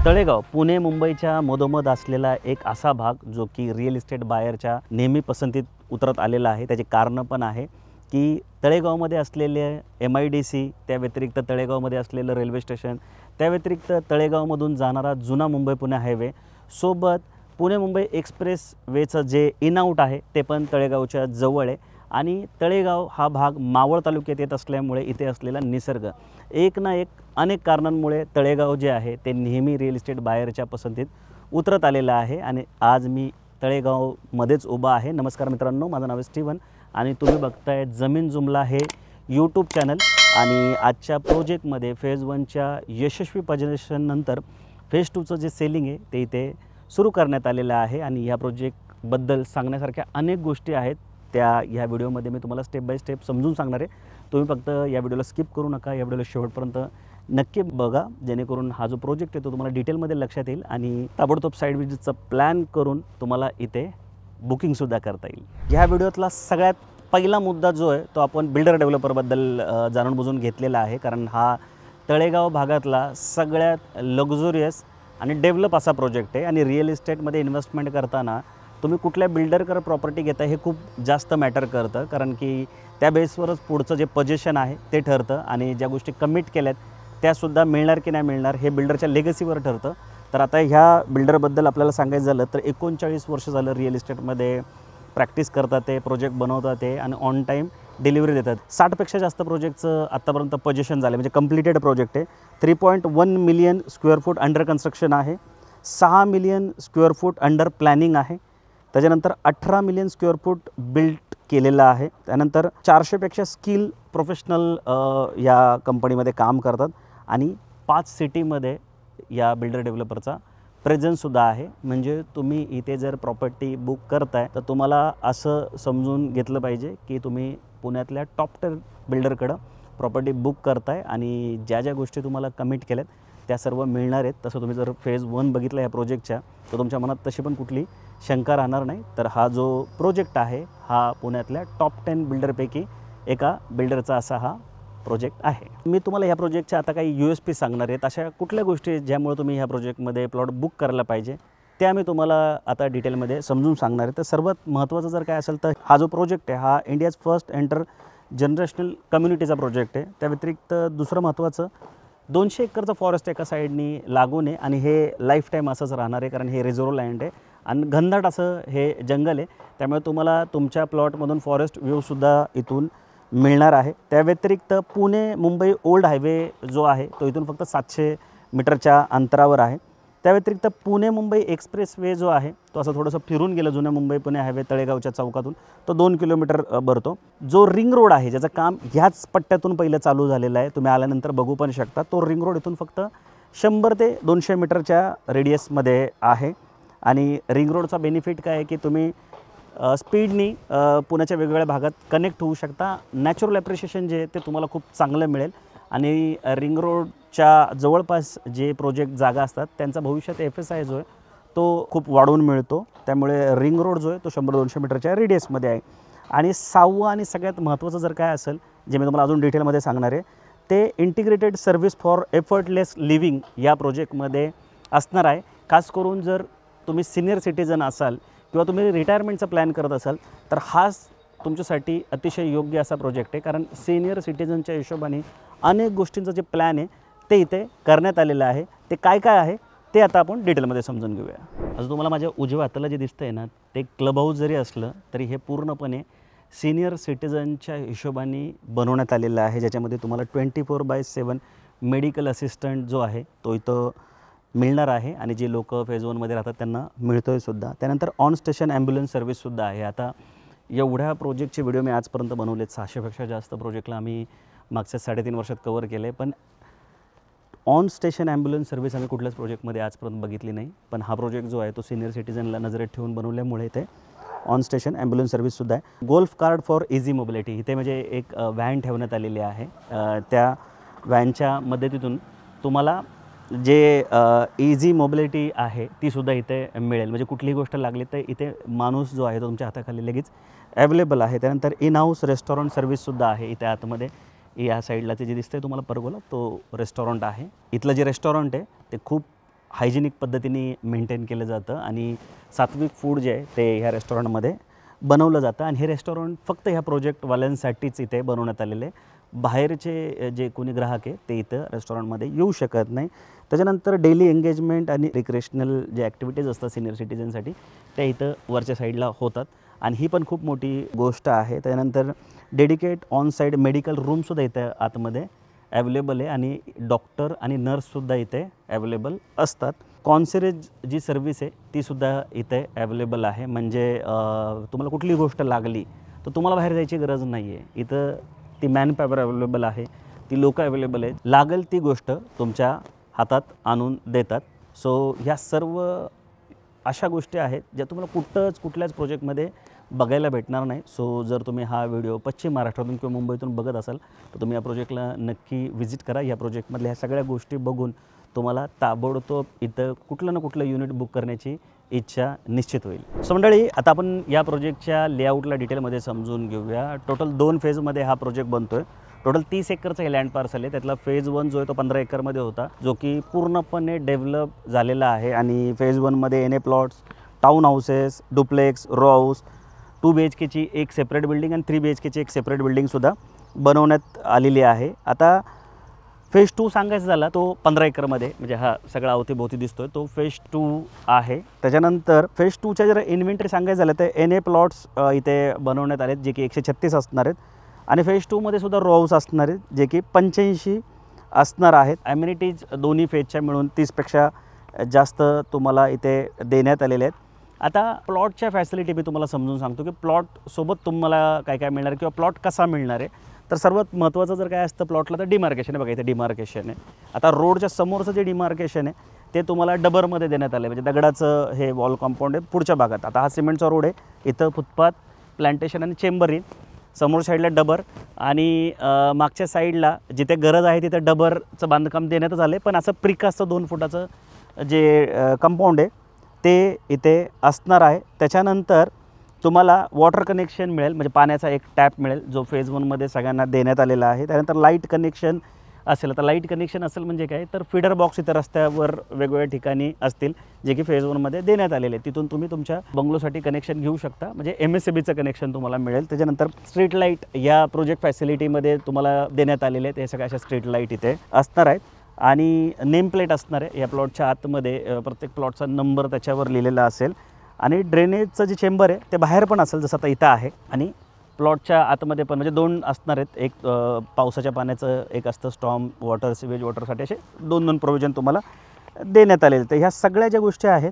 तळेगाव पुणे मुंबईच्या मधोमध असलेला एक असा भाग जो की रिअल इस्टेट बायरच्या नेहमी पसंतीत उतरत आलेला आहे। त्याचे कारण पण आहे की तळेगावमध्ये असलेले MIDC, त्या व्यतिरिक्त तळेगावमध्ये असलेलं रेल्वे स्टेशन, त्या व्यतिरिक्त तळेगावमधून जाणारा जुना मुंबई पुणे हायवे, सोबत पुणे मुंबई एक्सप्रेस वेचं जे इन आउट आहे ते पण तळेगावच्या जवळ आहे। आणि तळेगाव हा भाग मावळ तालुक्यात येत असल्यामुळे इथे असलेला निसर्ग एक ना एक अनेक कारणांमुळे तळेगाव जे आहे ते नेहमी रिअल इस्टेट बायरच्या पसंतीत उतरत आलेलं आहे। आणि आज मी तळेगावमध्येच उभा आहे। नमस्कार मित्रांनो, माझं नाव आहे स्टीवन आणि तुम्ही बघताय जमीन जुमला हे यूट्यूब चॅनल। आणि आजच्या प्रोजेक्टमध्ये फेज 1च्या यशस्वी पजेशननंतर फेज 2चं जे सेलिंग आहे ते इथे सुरू करण्यात आलेलं आहे। आणि या प्रोजेक्टबद्दल सांगण्यासारख्या अनेक गोष्टी आहेत, त्या ह्या व्हिडिओमध्ये मी तुम्हाला स्टेप बाय स्टेप समजून सांगणार आहे। तुम्ही फक्त या व्हिडिओला स्किप करू नका, या व्हिडिओला शेवटपर्यंत नक्की बघा, जेणेकरून हा जो प्रोजेक्ट आहे तो तुम्हाला डिटेलमध्ये लक्षात येईल आणि ताबडतोब साईड विजिटचा प्लॅन करून तुम्हाला इथे बुकिंगसुद्धा करता येईल। ह्या व्हिडिओतला सगळ्यात पहिला मुद्दा जो आहे तो आपण बिल्डर डेव्हलपरबद्दल जाणून बुजून घेतलेला आहे, कारण हा तळेगाव भागातला सगळ्यात लक्झुरियस आणि डेव्हलप असा प्रोजेक्ट आहे। आणि रिअल इस्टेटमध्ये इन्व्हेस्टमेंट करताना तुम्ही कुठल्या बिल्डरकडे प्रॉपर्टी घेता हे खूप जास्त मॅटर करतं, कारण की त्या बेसवरच पुढचं जे पजेशन आहे ते ठरतं आणि ज्या गोष्टी कमिट केल्यात त्यासुद्धा मिळणार की नाही मिळणार हे बिल्डरच्या लेगसीवर ठरतं। तर आता ह्या बिल्डरबद्दल आपल्याला सांगायचं झालं तर 39 वर्ष झालं रिअल इस्टेटमध्ये प्रॅक्टिस करतात, ते प्रोजेक्ट बनवतात ते आणि ऑन टाईम डिलिव्हरी देतात। 60पेक्षा जास्त प्रोजेक्टचं आत्तापर्यंत पजेशन झालं, म्हणजे कंप्लिटेड प्रोजेक्ट आहे। 3.1 million square foot under construction आहे, 6 million square foot under planning आहे, त्याच्यानंतर 18 मिलियन स्क्वेअर फूट बिल्ट केलेलं आहे। त्यानंतर 400पेक्षा स्किल प्रोफेशनल या कंपनीमध्ये काम करतात आणि 5 सिटीमध्ये या बिल्डर डेव्हलपरचा प्रेझेन्ससुद्धा आहे। म्हणजे तुम्ही इथे जर प्रॉपर्टी बुक करताय तर तुम्हाला असं समजून घेतलं पाहिजे की तुम्ही पुण्यातल्या टॉप 10 बिल्डरकडं प्रॉपर्टी बुक करताय आणि ज्या ज्या गोष्टी तुम्हाला कमिट केल्यात त्या सर्व मिळणार आहेत। तसं तुम्ही जर फेज 1 बघितला या प्रोजेक्टच्या तर तुमच्या मनात तशी पण कुठली शंका राहणार नाही। तर हा जो प्रोजेक्ट आहे हा पुण्यातल्या टॉप 10 बिल्डरपैकी एका बिल्डरचा असा हा प्रोजेक्ट आहे। मी तुम्हाला ह्या प्रोजेक्टच्या आता काही USP सांगणार आहेत, अशा कुठल्या गोष्टी ज्यामुळे तुम्ही ह्या प्रोजेक्टमध्ये प्लॉट बुक करायला पाहिजे त्या मी तुम्हाला आता डिटेलमध्ये समजून सांगणार आहे। तर सर्वात महत्त्वाचं जर काय असेल तर हा जो प्रोजेक्ट आहे हा इंडियाज फर्स्ट एंटर जनरेशनल कम्युनिटीचा प्रोजेक्ट आहे। त्या व्यतिरिक्त दुसरं महत्त्वाचं 200 एकरचं फॉरेस्ट एका साईडनी लागून आहे आणि हे लाईफ टाईम असंच राहणार आहे, कारण हे रिझर्व लँड आहे आणि घनदाट असं हे जंगल आहे, त्यामुळे तुम्हाला तुमच्या प्लॉटमधून फॉरेस्ट व्ह्यूसुद्धा इथून मिळणार आहे। त्या व्यतिरिक्त पुणे मुंबई ओल्ड हायवे जो आहे तो इथून फक्त 700 मीटरच्या अंतरावर आहे। त्या व्यतिरिक्त पुणे मुंबई एक्सप्रेस वे जो आहे तो असं थोडंसं फिरून गेलं जुन्या मुंबई पुणे हायवे तळेगावच्या चौकातून तो 2 किलोमीटर भरतो। जो रिंग रोड आहे ज्याचं काम ह्याच पट्ट्यातून पहिलं चालू झालेलं आहे, तुम्ही आल्यानंतर बघू पण शकता, तो रिंग रोड इथून फक्त 100 ते 200 मीटरच्या रेडियसमध्ये आहे। आणि रिंग रोडचा बेनिफिट काय आहे की तुम्ही स्पीडनी पुण्याच्या वेगवेगळ्या भागात कनेक्ट होऊ शकता। नॅचरल ॲप्रिशिएशन जे आहे ते तुम्हाला खूप चांगलं मिळेल आणि रिंग रोडच्या जवळपास जे प्रोजेक्ट जागा असतात त्यांचा भविष्यात FSI जो आहे तो खूप वाढवून मिळतो, त्यामुळे रिंग रोड जो आहे तो 100-200 मीटरच्या रेडियसमध्ये आहे। आणि 6वं आणि सगळ्यात महत्त्वाचं जर काय असेल जे मी तुम्हाला अजून डिटेलमध्ये सांगणार आहे ते integrated service for effortless living या प्रोजेक्टमध्ये असणार आहे। खास करून जर तुम्ही सिनियर सिटीजन असाल किंवा तुम्ही रिटायरमेंटचा प्लॅन करत असाल तर हाच तुमच्यासाठी अतिशय योग्य असा प्रोजेक्ट आहे, कारण सिनियर सिटीजनच्या हिशोबाने अनेक गोष्टींचं जे प्लॅन आहे ते इथे करण्यात आलेलं आहे। ते काय काय आहे ते आता आपण डिटेलमध्ये समजून घेऊया। आज तुम्हाला माझ्या उजव्या हाताला जे दिसतं आहे ना ते क्लब हाऊस जरी असलं तरी हे पूर्णपणे सिनियर सिटीजनच्या हिशोबाने बनवण्यात आलेलं आहे, ज्याच्यामध्ये तुम्हाला 24/7 मेडिकल असिस्टंट जो आहे तो इथं मिळणार आहे आणि जे लोक फेज 1मध्ये राहतात त्यांना मिळतो आहे सुद्धा। त्यानंतर ऑन स्टेशन ॲम्ब्युलन्स सर्व्हिससुद्धा आहे। आता एवढ्या प्रोजेक्टचे व्हिडिओ मी आजपर्यंत बनवलेत, 600पेक्षा जास्त प्रोजेक्टला आम्ही मागच्या 3.5 वर्षात कवर केलं आहे, पण ऑन स्टेशन ॲम्ब्युलन्स सर्व्हिस आम्ही कुठल्याच प्रोजेक्टमध्ये आजपर्यंत बघितली नाही। पण हा प्रोजेक्ट जो आहे तो सिनियर सिटीजनला नजरेत ठेवून बनवल्यामुळे इथे ऑन स्टेशन ॲम्ब्युलन्स सर्व्हिससुद्धा आहे। Golf card for easy mobility इथे म्हणजे एक व्हॅन ठेवण्यात आलेली आहे, त्या व्हॅनच्या मदतीतून तुम्हाला जे इझी मोबिलिटी आहे तीसुद्धा इथे मिळेल। म्हणजे कुठलीही गोष्ट लागली तर इथे माणूस जो आहे तो तुमच्या हाताखाली लगेच अवेलेबल आहे। त्यानंतर इन हाऊस रेस्टॉरंट सर्व्हिससुद्धा आहे इथे आतमध्ये। या साईडला ते जे दिसतंय तुम्हाला परगोला तो रेस्टॉरंट आहे। इथलं जे रेस्टॉरंट आहे ते खूप हायजेनिक पद्धतीने मेंटेन केलं जातं आणि सात्विक फूड जे आहे ते ह्या रेस्टॉरंटमध्ये बनवलं जातं आणि हे रेस्टॉरंट फक्त ह्या प्रोजेक्टवाल्यांसाठीच इथे बनवण्यात आलेलं आहे. बाहेरचे जे कोणी ग्राहक आहे ते इथं रेस्टॉरंटमध्ये येऊ शकत नाही. त्याच्यानंतर डेली एंगेजमेंट आणि रिक्रेशनल जे ॲक्टिव्हिटीज असतात सिनियर सिटीजनसाठी त्या इथं वरच्या साईडला होतात आणि ही पण खूप मोठी गोष्ट आहे. त्यानंतर डेडिकेट ऑन साईड मेडिकल रूमसुद्धा इथं आतमध्ये अवेलेबल आहे आणि डॉक्टर आणि नर्ससुद्धा इथे अवेलेबल असतात. कॉन्सरेज जी सर्व्हिस आहे तीसुद्धा इथे अवेलेबल आहे. म्हणजे तुम्हाला कुठली गोष्ट लागली तर तुम्हाला बाहेर जायची गरज नाही आहे. इथं ती मॅनपॉवर अवेलेबल आहे, ती लोकं अवेलेबल आहेत. लागेल ती गोष्ट तुमच्या हातात आणून देतात. सो ह्या सर्व अशा गोष्टी आहेत ज्या तुम्हाला कुठल्याच प्रोजेक्टमध्ये बघायला भेटणार नाही. सो जर तुम्ही हा व्हिडिओ पश्चिम महाराष्ट्रातून किंवा मुंबईतून बघत असाल तर तुम्ही या प्रोजेक्टला नक्की व्हिजिट करा. या प्रोजेक्टमधल्या ह्या सगळ्या गोष्टी बघून तुम्हाला ताबडतोब इथं कुठलं ना कुठलं युनिट बुक करण्याची इच्छा निश्चित होईल. सो मंडळी, आता आपण या प्रोजेक्टच्या लेआउटला डिटेलमध्ये समजून घेऊया. टोटल 2 फेजमध्ये हा प्रोजेक्ट बनतो आहे. टोटल 30 एकरचं हे लँड पार्सल आहे. त्यातला फेज 1 जो आहे तो 15 एकरमध्ये होता, जो की पूर्णपणे डेव्हलप झालेला आहे. आणि फेज 1मध्ये N A plots, town houses, duplex, row house, 2 BHKची एक सेपरेट बिल्डिंग आणि 3 BHKची एक सेपरेट बिल्डिंगसुद्धा बनवण्यात आलेली आहे. आता फेज 2 सांगायचं झाला तो 15 एकरमध्ये, म्हणजे हा सगळा अवतीभोवती दिसतोय तो फेज 2 आहे. त्याच्यानंतर फेज 2च्या जर इन्व्हेंटरी सांगायचं झालं तर एन ए प्लॉट्स इथे बनवण्यात आलेत जे की 136 असणार आहेत आणि फेज 2मध्ये सुद्धा रो हाऊस असणार आहेत जे की 85 असणार आहेत. ॲम्युनिटीज दोन्ही फेजच्या मिळून 30पेक्षा जास्त तुम्हाला इथे देण्यात आलेले आहेत. आता प्लॉटच्या फॅसिलिटी मी तुम्हाला समजून सांगतो की प्लॉटसोबत तुम्हाला काय काय मिळणार आहे किंवा प्लॉट कसा मिळणार आहे. तर सर्वात महत्त्वाचं जर काय असतं प्लॉटला तर डिमार्केशन आहे. बघा इथे डिमार्केशन आहे. आता रोडच्या समोरचं जे डिमार्केशन आहे ते तुम्हाला डबरमध्ये देण्यात आलं आहे, म्हणजे दगडाचं हे वॉल कॉम्पाऊंड आहे पुढच्या भागात. आता हा सिमेंटचा रोड आहे, इथं फुटपाथ, प्लांटेशन आणि चेंबर येईल. समोर साईडला डबर आणि मागच्या साईडला जिथे गरज आहे तिथे डबरचं बांधकाम देण्यातच आलं आहे, पण असं प्रिकास्टचं 2 फुटाचं जे कंपाऊंड आहे ते इथे असणार आहे. त्याच्यानंतर तुम्हाला वॉटर कनेक्शन मिळेल, म्हणजे पाण्याचा एक टॅप मिळेल जो फेज 1मध्ये सगळ्यांना देण्यात आलेला आहे. त्यानंतर लाईट कनेक्शन असेल. आता लाईट कनेक्शन असेल म्हणजे काय, तर फीडर बॉक्स इथं रस्त्यावर वेगवेगळ्या ठिकाणी असतील जे की फेज 1मध्ये देण्यात आलेले आहेत. तिथून तुम्ही तुमच्या बंगलोसाठी कनेक्शन घेऊ शकता, म्हणजे MSCBचं कनेक्शन तुम्हाला मिळेल. त्याच्यानंतर स्ट्रीट लाईट या प्रोजेक्ट फॅसिलिटीमध्ये तुम्हाला देण्यात आलेले आहेत. हे सगळ्या अशा स्ट्रीट लाईट इथे असणार आहेत आणि नेम प्लेट असणार आहे. या प्लॉटच्या आतमध्ये प्रत्येक प्लॉटचा नंबर त्याच्यावर लिहिलेला असेल आणि ड्रेनेजचं जे चेंबर आहे ते बाहेर पण असेल जसं आता इथं आहे आणि प्लॉटच्या आतमध्ये पण, म्हणजे 2 असणार आहेत. एक पावसाच्या पाण्याचं एक असतं स्टॉर्म वॉटर, सिवेज वॉटरसाठी, असे 2 प्रोव्हिजन तुम्हाला देण्यात आलेले. तर ह्या सगळ्या ज्या गोष्टी आहेत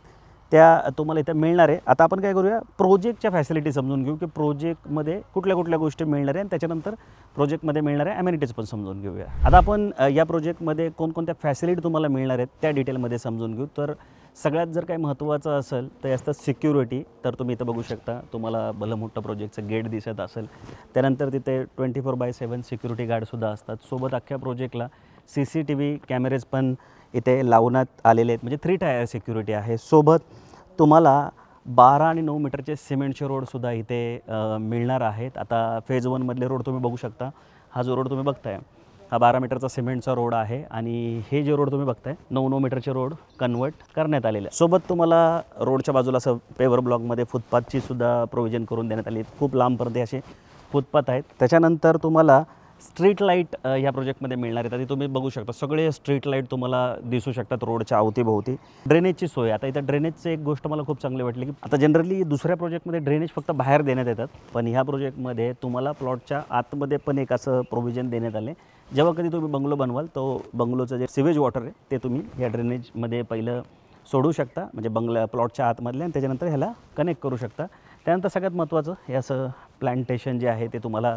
त्या तुम्हाला इथं मिळणार आहे. आता आपण काय करूया, प्रोजेक्टच्या फॅसिलिटी समजून घेऊ की प्रोजेक्टमध्ये कुठल्या कुठल्या गोष्टी मिळणार आहे आणि त्याच्यानंतर प्रोजेक्टमध्ये मिळणाऱ्या ॲम्युनिटीज पण समजून घेऊया. आता आपण या प्रोजेक्टमध्ये कोणकोणत्या फॅसिलिटी तुम्हाला मिळणार आहेत त्या डिटेलमध्ये समजून घेऊ. तर सगळ्यात जर काही महत्त्वाचं असेल तर असतं सिक्युरिटी. तर तुम्ही इथं बघू शकता, तुम्हाला भलं मोठं प्रोजेक्टचं गेट दिसत असेल. त्यानंतर तिथे 24/7 सिक्युरिटी गार्डसुद्धा असतात. सोबत अख्ख्या प्रोजेक्टला CCTV कॅमेरेज पण इथे लावण्यात आलेले आहेत, म्हणजे 3 टायर सिक्युरिटी आहे. सोबत तुम्हाला 12 आणि 9 मीटरचे सिमेंटचे रोडसुद्धा इथे मिळणार आहेत. आता फेज 1मधले रोड तुम्ही बघू शकता. हा जो रोड तुम्ही बघताय हा 12 मीटरचा सिमेंटचा रोड आहे आणि हे जे रोड तुम्ही बघताय 9 मीटरचे रोड कन्वर्ट करण्यात आलेले आहे. सोबत तुम्हाला रोडच्या बाजूला असं पेवर ब्लॉकमध्ये फुटपाथची सुद्धा प्रोव्हिजन करून देण्यात आली. खूप लांबपर्यंत असे फुटपाथ आहेत. त्याच्यानंतर तुम्हाला स्ट्रीट लाईट या प्रोजेक्टमध्ये मिळणार आहेत. आता तुम्ही बघू शकता सगळे स्ट्रीट लाईट तुम्हाला दिसू शकतात रोडच्या अवतीभोवती. ड्रेनेजची सोय, आता इथं ड्रेनेजची एक गोष्ट मला खूप चांगली वाटली की आता जनरली दुसऱ्या प्रोजेक्टमध्ये ड्रेनेज फक्त बाहेर देण्यात येतात, पण ह्या प्रोजेक्टमध्ये तुम्हाला प्लॉटच्या आतमध्ये पण एक असं प्रोव्हिजन देण्यात आले. जेव्हा कधी तुम्ही बंगलो बनवाल तो बंगलोचं जे सिवेज वॉटर आहे ते तुम्ही या ड्रेनेजमध्ये पहिलं सोडू शकता, म्हणजे प्लॉटच्या आतमधले, आणि त्याच्यानंतर ह्याला कनेक्ट करू शकता. त्यानंतर सगळ्यात महत्त्वाचं हे असं प्लांटेशन जे आहे ते तुम्हाला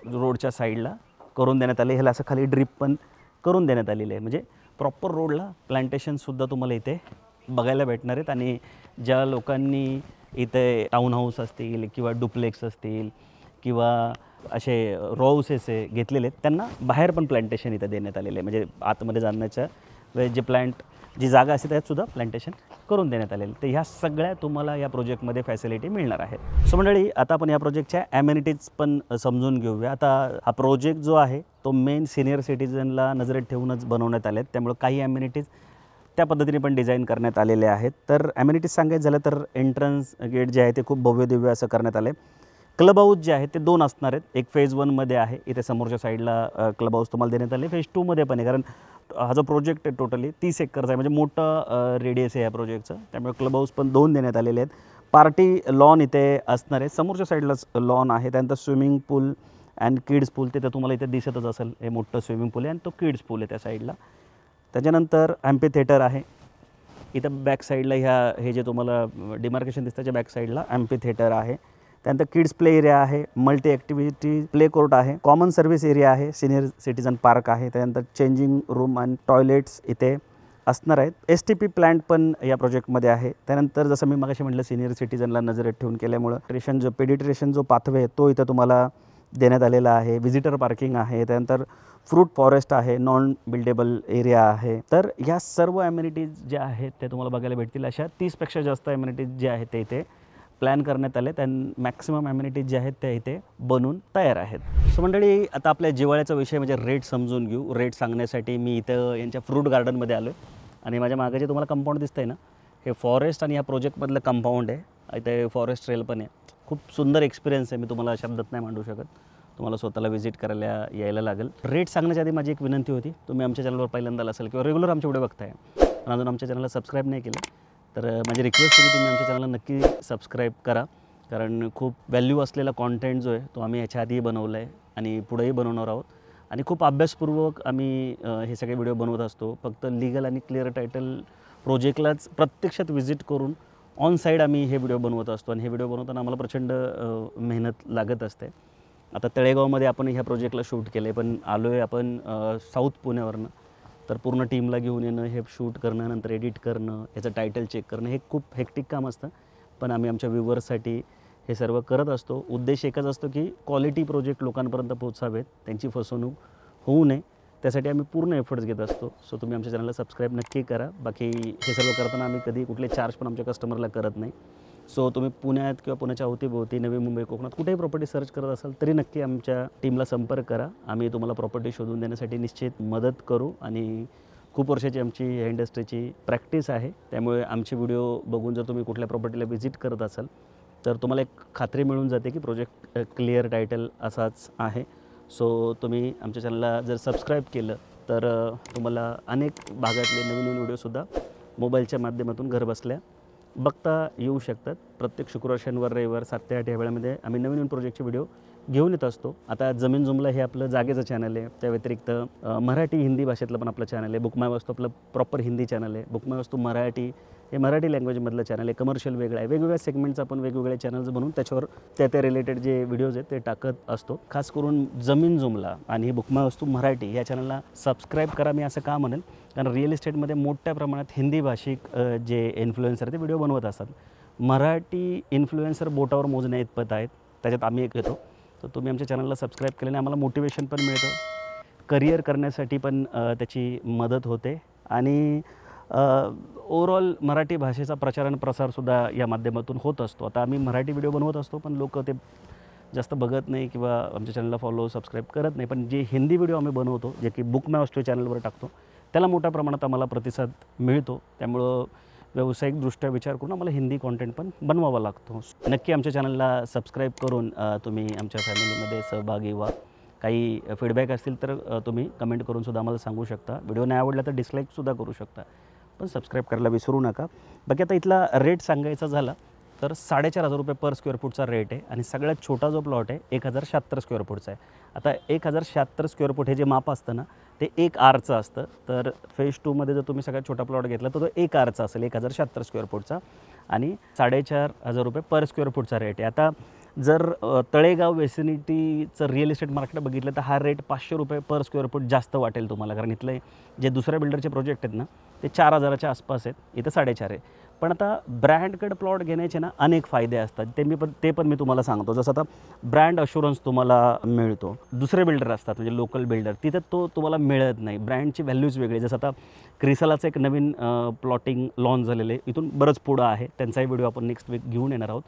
रोडच्या साईडला करून देण्यात आले. ह्याला असं खाली ड्रीप पण करून देण्यात आलेलं आहे, म्हणजे प्रॉपर रोडला प्लांटेशनसुद्धा तुम्हाला इथे बघायला भेटणार आहेत. आणि ज्या लोकांनी इथे टाऊन हाऊस असतील किंवा डुप्लेक्स असतील किंवा असे रो हाऊसेस घेतलेले आहेत त्यांना बाहेर पण प्लांटेशन इथं देण्यात आलेले आहे, म्हणजे आतमध्ये जाण्याच्या वेळेस जे जी जागा असते त्यातसुद्धा प्लांटेशन करून देण्यात आलेलं. तर ह्या सगळ्या तुम्हाला या प्रोजेक्टमध्ये फॅसिलिटी मिळणार आहे. सो मंडळी, आता आपण या प्रोजेक्टच्या ॲम्युनिटीज पण समजून घेऊया. आता हा प्रोजेक्ट जो आहे तो मेन सिनियर सिटीजनला नजरेत ठेवूनच बनवण्यात आले आहेत, त्यामुळे काही ॲम्युनिटीज त्या पद्धतीने पण डिझाईन करण्यात आलेले आहेत. तर ॲम्युनिटीज सांगायचं झालं तर एंट्रन्स गेट जे आहे ते खूप भव्य-दिव्य असं करण्यात आलं आहे. क्लब हाऊस जे आहे ते 2 असणार आहेत. एक फेज 1मध्ये आहे, इथे समोरच्या साईडला क्लब हाऊस तुम्हाला देण्यात आले. फेज 2मध्ये पण आहे, कारण हा जो प्रोजेक्ट आहे टोटली 30 एकरचा आहे, म्हणजे मोठं रेडियस आहे या प्रोजेक्टचं. त्यामुळे क्लब हाऊस पण 2 देण्यात आलेले आहेत. पार्टी लॉन इथे असणार आहे, समोरच्या साईडलाच लॉन आहे. त्यानंतर स्विमिंग पूल अँड किड्स पूल तिथं तुम्हाला इथे दिसतच असेल, हे मोठं स्विमिंग पूल आहे आणि तो किड्स पूल आहे त्या साईडला. त्याच्यानंतर ॲम्पी थिएटर आहे इथं बॅक साईडला, हे जे तुम्हाला डिमार्केशन दिसतं त्याच्या बॅक साईडला ॲम्पी थिएटर आहे. त्यानंतर किड्स प्ले एरिया आहे, मल्टी ॲक्टिव्हिटी प्ले कोर्ट आहे, कॉमन सर्व्हिस एरिया आहे, सिनियर सिटीजन पार्क आहे. त्यानंतर चेंजिंग रूम अँड टॉयलेट्स इथे असणार आहेत. STP प्लांट पण या प्रोजेक्टमध्ये आहे. त्यानंतर जसं मी मगाशी म्हटलं, सिनियर सिटीजनला नजरेत ठेवून केल्यामुळं पेडिट्रेशन जो पाथवे आहे तो इथं तुम्हाला देण्यात आलेला आहे. व्हिजिटर पार्किंग आहे. त्यानंतर फ्रूट फॉरेस्ट आहे, नॉन बिल्डेबल एरिया आहे. तर या सर्व ॲम्युनिटीज ज्या आहेत ते तुम्हाला बघायला भेटतील. अशा 30पेक्षा जास्त ॲम्युनिटीज जे आहेत ते इथे प्लॅन करण्यात आले. मॅक्सिमम ॲम्युनिटीज जे आहेत त्या इथे बनून तयार आहेत. सो मंडळी, आता आपल्या जिव्हाळ्याचा विषय म्हणजे रेट समजून घेऊ. रेट सांगण्यासाठी मी इथं यांच्या फ्रूट गार्डनमध्ये आलो आहे आणि माझ्या मागे जे तुम्हाला कंपाऊंड दिसतं आहे ना, हे फॉरेस्ट आणि या प्रोजेक्टमधलं कंपाऊंड आहे. इथे फॉरेस्ट ट्रेल पण आहे. खूप सुंदर एक्सपिरियन्स आहे, मी तुम्हाला शब्दात नाही मांडू शकत. तुम्हाला स्वतःला व्हिजिट करायला यायला लागेल. रेट सांगण्याच्या आधी माझी एक विनंती होती, तुम्ही आमच्या चॅनलवर पहिल्यांदा असाल किंवा रेग्युलर आमचे व्हिडिओ बघताय पण अजून आमच्या चॅनलला सबस्क्राईब नाही केलं, तर माझी रिक्वेस्ट होती तुम्ही आमच्या चॅनलला नक्की सबस्क्राईब करा. कारण खूप व्हॅल्यू असलेला कॉन्टेंट जो आहे तो आम्ही याच्या आधीही बनवला आहे आणि पुढेही बनवणार आहोत. आणि खूप अभ्यासपूर्वक आम्ही हे सगळे व्हिडिओ बनवत असतो. फक्त लीगल आणि क्लिअर टायटल प्रोजेक्टलाच प्रत्यक्षात व्हिजिट करून ऑन साईड आम्ही हे व्हिडिओ बनवत असतो आणि हे व्हिडिओ बनवताना आम्हाला प्रचंड मेहनत लागत असते. आता तळेगावमध्ये आपण ह्या प्रोजेक्टला शूट केलं आहे, पण आलो आहे आपण साऊथ पुण्यावरनं. तर पूर्ण टीमला घेऊन येणं, हे शूट करणं, नंतर एडिट करणं, याचं टायटल चेक करणं, हे खूप हेक्टिक काम असतं. पण आम्ही आमच्या व्ह्यूवर्ससाठी हे सर्व करत असतो. उद्देश एकच असतो की क्वालिटी प्रोजेक्ट लोकांपर्यंत पोहोचावेत, त्यांची फसवणूक होऊ नये, त्यासाठी आम्ही पूर्ण एफर्ट्स घेत असतो. सो तुम्ही आमच्या चॅनलला सबस्क्राईब नक्की करा. बाकी हे सर्व करताना आम्ही कधी कुठले चार्ज पण आमच्या कस्टमरला करत नाही. सो तुम्ही पुण्यात किंवा पुण्याच्या अवतीभोवती, नवी मुंबई, कोकणात कुठेही प्रॉपर्टी सर्च करत असाल तरी नक्की आमच्या टीमला संपर्क करा. आम्ही तुम्हाला प्रॉपर्टी शोधून देण्यासाठी निश्चित मदत करू. आणि खूप वर्षाची आमची ह्या इंडस्ट्रीची प्रॅक्टिस आहे, त्यामुळे आमचे व्हिडिओ बघून जर तुम्ही कुठल्या प्रॉपर्टीला व्हिजिट करत असाल तर तुम्हाला एक खात्री मिळून जाते की प्रोजेक्ट क्लिअर टायटल असाच आहे. सो तुम्ही आमच्या चॅनलला जर सबस्क्राईब केलं तर तुम्हाला अनेक भागातले नवीन नवीन व्हिडिओसुद्धा मोबाईलच्या माध्यमातून घरबसल्या बघता येऊ शकतात. प्रत्येक शुक्रवार, शनिवार, रविवार 7 ते 8 या वेळामध्ये आम्ही नवीन नवीन प्रोजेक्टचे व्हिडिओ घेऊन येत असतो. आता जमीन जुमला हे आपलं जागेचं चॅनल आहे. त्या व्यतिरिक्त मराठी हिंदी भाषेतलं पण आपलं चॅनल आहे. बुक माय वस्तू आपलं प्रॉपर हिंदी चॅनल आहे. बुक माय वस्तू मराठी हे मराठी लँग्वेजमधलं चॅनल आहे. कमर्शियल वेगळं आहे. वेगवेगळ्या सेगमेंटचं आपण वेगवेगळे चॅनल्स बनवून त्याच्यावर त्या रिलेटेड जे व्हिडिओज आहेत ते टाकत असतो. खास करून जमीन जुमला आणि बुक माय वस्तू मराठी या चॅनलला सबस्क्राईब करा. मी असं का म्हणेल, कारण रिअल इस्टेटमध्ये मोठ्या प्रमाणात हिंदी भाषिक जे इन्फ्लुएन्सर ते व्हिडिओ बनवत असतात. मराठी इन्फ्लुएन्सर बोटावर मोजण्या इतपत आहेत, त्याच्यात आम्ही एक येतो. तर तुम्ही आमच्या चॅनलला सबस्क्राईब केल्याने आम्हाला मोटिवेशन पण मिळतं, करिअर करण्यासाठी पण त्याची मदत होते आणि ओव्हरऑल मराठी भाषेचा प्रचार आणि प्रसारसुद्धा या माध्यमातून होत असतो. आता आम्ही मराठी व्हिडिओ बनवत असतो पण लोक ते जास्त बघत नाही किंवा आमच्या चॅनलला फॉलो सबस्क्राईब करत नाही. पण जे हिंदी व्हिडिओ आम्ही बनवतो, जे की बुक माय वस्तू चॅनलवर टाकतो, त्याला मोठ्या प्रमाणात आम्हाला प्रतिसाद मिळतो. त्यामुळं व्यावसायिकदृष्ट्या विचार करून आम्हाला हिंदी कॉन्टेंट पण बनवावा लागतो. नक्की आमच्या चॅनलला सबस्क्राईब करून तुम्ही आमच्या फॅमिलीमध्ये सहभागी व्हा. काही फीडबॅक असतील तर तुम्ही कमेंट करून सुद्धा आम्हाला सांगू शकता. व्हिडिओ नाही आवडला तर डिसलाईकसुद्धा करू शकता, पण सबस्क्राईब करायला विसरू नका. बाकी आता इथला रेट सांगायचा झाला तर 4,500 रुपये पर स्क्वेअर फूटचा रेट आहे आणि सगळ्यात छोटा जो प्लॉट आहे 1,076 स्क्वेअर फूटचा आहे. आता 1,076 स्क्वेअर फूट हे जे माप असतं ना ते 1 आरचं असतं. तर फेज 2मध्ये जर तुम्ही सगळ्यात छोटा प्लॉट घेतला तर तो 1 आरचा असेल, 1,076 स्क्वेअर फूटचा आणि 4,500 रुपये पर स्क्वेअर फूटचा रेट आहे. आता जर तळेगाव वेसिनिटीचं रिअल इस्टेट मार्केट बघितलं तर हा रेट 500 रुपये पर स्क्वेअर फूट जास्त वाटेल तुम्हाला, कारण इथले जे दुसऱ्या बिल्डरचे प्रोजेक्ट आहेत ना ते 4,000च्या आसपास आहेत, इथं 4,500 आहे. पण आता ब्रँडकडे प्लॉट घेण्याचे ना अनेक फायदे असतात, ते पण मी तुम्हाला सांगतो. जसं आता ब्रँड अशुरन्स तुम्हाला मिळतो. दुसरे बिल्डर असतात म्हणजे लोकल बिल्डर, तिथं तो तुम्हाला मिळत नाही. ब्रँडची व्हॅल्यूज वेगळी. जसं आता क्रिसालाचं एक नवीन प्लॉटिंग लॉन्च झालेलं आहे, इथून बरंच पुढं आहे, त्यांचाही व्हिडिओ आपण नेक्स्ट वीक घेऊन येणार आहोत.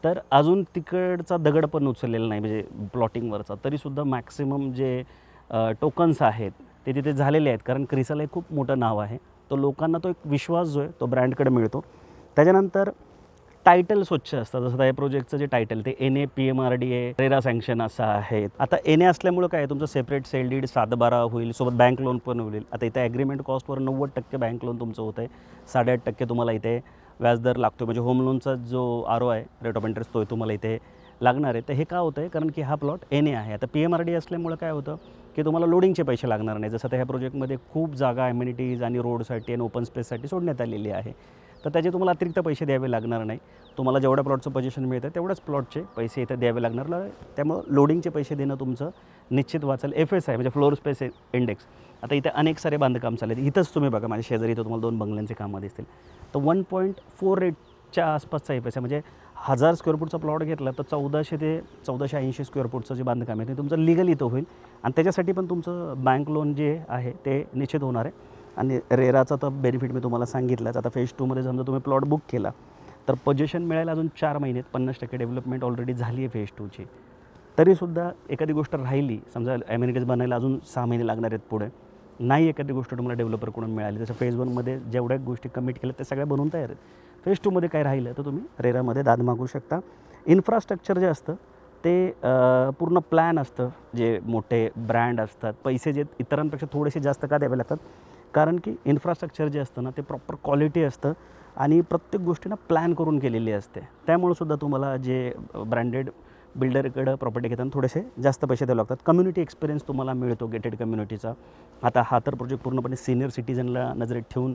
तर अजून तिकडचा दगड पण उचललेला नाही म्हणजे प्लॉटिंगवरचा, तरीसुद्धा मॅक्सिमम जे टोकन्स आहेत ते तिथे झालेले आहेत, कारण क्रिसाला एक खूप मोठं नाव आहे तो लोकांना तो एक विश्वास जो आहे तो ब्रँडकडे मिळतो. त्याच्यानंतर टायटल स्वच्छ असतं. जसं या प्रोजेक्टचं जे टायटल ते NA PMRDA रेरा सँक्शन असं आहे. आता NA असल्यामुळं काय तुमचं सेपरेट सेल डीड 7/12 होईल, सोबत बँक लोन पण होईल. आता इथे ॲग्रीमेंट कॉस्टवर 90% बँक लोन तुमचं होतं आहे, 8.5% तुम्हाला इथे व्याजदर लागतो. म्हणजे होम लोनचा जो ROI रेट ऑफ इंटरेस्ट तो तुम्हाला इथे लागणार आहे. तर हे का होतं आहे, कारण की हा प्लॉट NA आहे. आता PMRD असल्यामुळं काय होतं की तुम्हाला लोडिंगचे पैसे लागणार नाही. जसं आता ह्या प्रोजेक्टमध्ये खूप जागा ॲम्युनिटीज आणि रोडसाठी आणि ओपन स्पेससाठी सोडण्यात आलेली आहे. तर त्याचे तुम्हाला अतिरिक्त पैसे द्यावे लागणार नाही. तुम्हाला जेवढ्या प्लॉटचं पोझिशन मिळतं तेवढ्याच प्लॉटचे पैसे इथे द्यावे लागणार नाही. त्यामुळं लोडिंगचे पैसे देणं तुमचं निश्चित वाचेल. FSI म्हणजे फ्लोअर स्पेस इंडेक्स. आता इथे अनेक सारे बांधकाम चालले आहेत. इथंच तुम्ही बघा माझ्या शेजारी इथं तुम्हाला 2 बंगल्यांचे कामं दिसतील. तर 1.48च्या आसपासचा FSI म्हणजे 1000 स्क्वेअर फूटचा प्लॉट घेतला तर 1400 ते 1480 स्क्वेअर फूटचं जे बांधकाम आहे ते तुमचं लिगल इथं होईल. आणि त्याच्यासाठी पण तुमचं बँक लोन जे आहे ते निश्चित होणार आहे. आणि रेराचा तर बेनिफिट मी तुम्हाला सांगितलंच. आता फेज 2मध्ये समजा तुम्ही प्लॉट बुक केला तर पोझिशन मिळायला अजून 4 महिन्यात 50% डेव्हलपमेंट ऑलरेडी झाली आहे फेज 2ची. तरीसुद्धा एखादी गोष्ट राहिली, समजा ॲम्युनिटीज बनायला अजून 6 महिने लागणार आहेत पुढे, नाही एखादी गोष्ट तुम्हाला डेव्हलपरकडून मिळाली, जसं फेज 1मध्ये जेवढ्या गोष्टी कमिट केल्या त्या सगळ्या बनवून तयार आहेत. फेज 2मध्ये काय राहिलं तर तुम्ही रेरामध्ये दाद मागू शकता. इन्फ्रास्ट्रक्चर जे असतं ते पूर्ण प्लॅन असतं. जे मोठे ब्रँड असतात, पैसे जे इतरांपेक्षा थोडेसे जास्त का द्यावे लागतात, कारण की इन्फ्रास्ट्रक्चर जे असतं ना ते प्रॉपर क्वालिटी असतं आणि प्रत्येक गोष्टींना प्लॅन करून केलेली असते. त्यामुळे सुद्धा तुम्हाला जे ब्रँडेड बिल्डरकडं प्रॉपर्टी घेताना थोडेसे जास्त पैसे द्यावे लागतात. कम्युनिटी एक्सपिरियन्स तुम्हाला मिळतो गेटेड कम्युनिटीचा. आता हा तर प्रोजेक्ट पूर्णपणे सिनियर सिटीजनला नजरेत ठेवून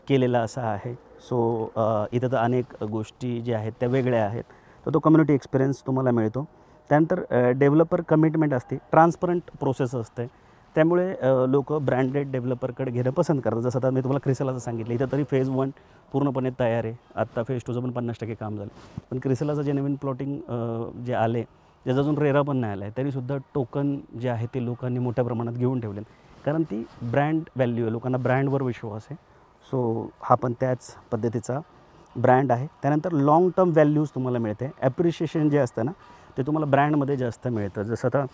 केलेला असा आहे. सो इथं तर अनेक गोष्टी ज्या आहेत त्या वेगळ्या आहेत. तर तो कम्युनिटी एक्सपिरियन्स तुम्हाला मिळतो. त्यानंतर डेव्हलपर कमिटमेंट असते, ट्रान्सपरंट प्रोसेस असते. त्यामुळे लोकं ब्रँडेड डेव्हलपरकडे घेणं पसंत करतात. जसं आता मी तुम्हाला क्रिसेलाचं सांगितलं, इथं तरी फेज 1 पूर्णपणे तयार आहे. आत्ता फेज 2चं पण 50% काम झालं. पण क्रिसेलाचं जे नवीन प्लॉटिंग जे आले, ज्याचा अजून रेरा पण नाही आला आहे, तरीसुद्धा टोकन जे आहे ते लोकांनी मोठ्या प्रमाणात घेऊन ठेवले. कारण ती ब्रँड व्हॅल्यू आहे, लोकांना ब्रँडवर विश्वास आहे. सो हा पण त्याच पद्धतीचा ब्रँड आहे. त्यानंतर लाँग टर्म व्हॅल्यूज तुम्हाला मिळते. ॲप्रिशिएशन जे असतं ना ते तुम्हाला ब्रँडमध्ये जास्त मिळतं. जसं आता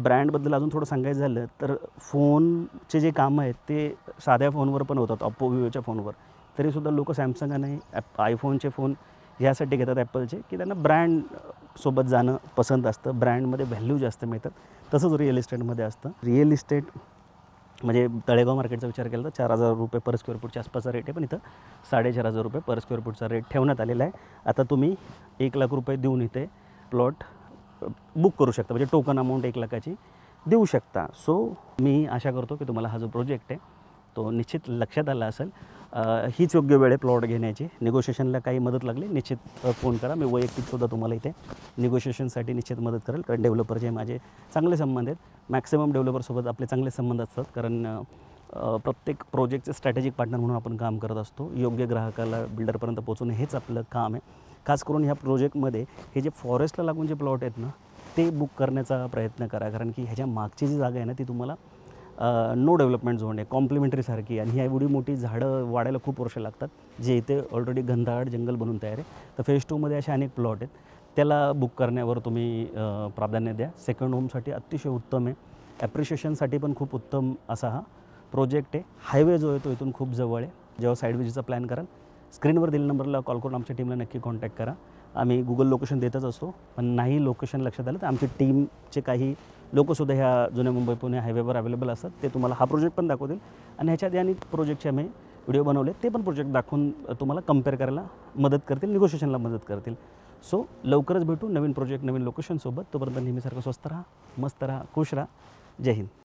ब्रँडबद्दल अजून थोडं सांगायचं झालं तर फोनचे जे कामं आहेत ते साध्या फोनवर पण होतात, Oppo, Vivoच्या फोनवर. तरीसुद्धा लोकं सॅमसंग आणि आयफोनचे फोन ह्यासाठी घेतात ॲपलचे, की त्यांना ब्रँडसोबत जाणं पसंत असतं. ब्रँडमध्ये व्हॅल्यू जास्त मिळतात. तसंच रिअल इस्टेटमध्ये असतं. रिअल इस्टेट म्हणजे तळेगाव मार्केटचा विचार केला तर 4,000 रुपये पर स्क्वेअर फूटच्या आसपासचा रेट आहे. पण इथं 4,500 रुपये पर स्क्वेअर फूटचा रेट ठेवण्यात आलेला आहे. आता तुम्ही 1,00,000 रुपये देऊन इथे प्लॉट बुक करू शकता. म्हणजे टोकन अमाऊंट 1,00,000ची देऊ शकता. सो मी आशा करतो की तुम्हाला हा जो प्रोजेक्ट आहे तो निश्चित लक्षात आला असेल. हीच योग्य वेळ आहे प्लॉट घेण्याची. निगोशिएशनला काही मदत लागली निश्चित फोन करा. मी वैयक्तिकसुद्धा तुम्हाला इथे निगोशिएशनसाठी निश्चित मदत करेल. कारण डेव्हलपरचे माझे चांगले संबंध आहेत. मॅक्सिमम डेव्हलपरसोबत आपले चांगले संबंध असतात. कारण प्रत्येक प्रोजेक्टचे स्ट्रॅटेजिक पार्टनर म्हणून आपण काम करत असतो. योग्य ग्राहकाला बिल्डरपर्यंत पोहोचवणं हेच आपलं काम आहे. खास करून ह्या प्रोजेक्टमध्ये हे जे फॉरेस्टला लागून जे प्लॉट आहेत ना ते बुक करण्याचा प्रयत्न करा. कारण की ह्याच्या मागची जी जागा आहे ना ती तुम्हाला नो डेव्हलपमेंट झोन आहे, कॉम्प्लिमेंटरीसारखी. आणि ह्या एवढी मोठी झाडं वाढायला खूप वर्ष लागतात, जे इथे ऑलरेडी घनदाट जंगल बनून तयार आहे. तर फेज 2मध्ये असे अनेक प्लॉट आहेत. त्याला बुक करण्यावर तुम्ही प्राधान्य द्या. सेकंड होमसाठी अतिशय उत्तम आहे. ॲप्रिशिएशनसाठी पण खूप उत्तम असा हा प्रोजेक्ट आहे. हायवे जो आहे तो इथून खूप जवळ आहे. जेव्हा साईड विजिटचा प्लॅन कराल स्क्रीनवर दिलेल्या नंबरला कॉल करून आमच्या टीमला नक्की कॉन्टॅक्ट करा. आम्ही गुगल लोकेशन देतच असतो. पण नाही लोकेशन लक्षात आलं तर आमची टीमचे काही लोकंसुद्धा ह्या जुन्या मुंबई पुणे हायवेवर अवेलेबल असतात. ते तुम्हाला हा प्रोजेक्ट पण दाखवतील. आणि ह्याच्या आधी अनेक प्रोजेक्टचे आम्ही व्हिडिओ बनवले, ते पण प्रोजेक्ट दाखवून तुम्हाला कंपेअर करायला मदत करतील, निगोशिएशनला मदत करतील. सो लवकरच भेटू नवीन प्रोजेक्ट नवीन लोकेशनसोबत. तोपर्यंत नेहमीसारखं स्वस्त राहा, मस्त राहा, खुश राहा. जय हिंद.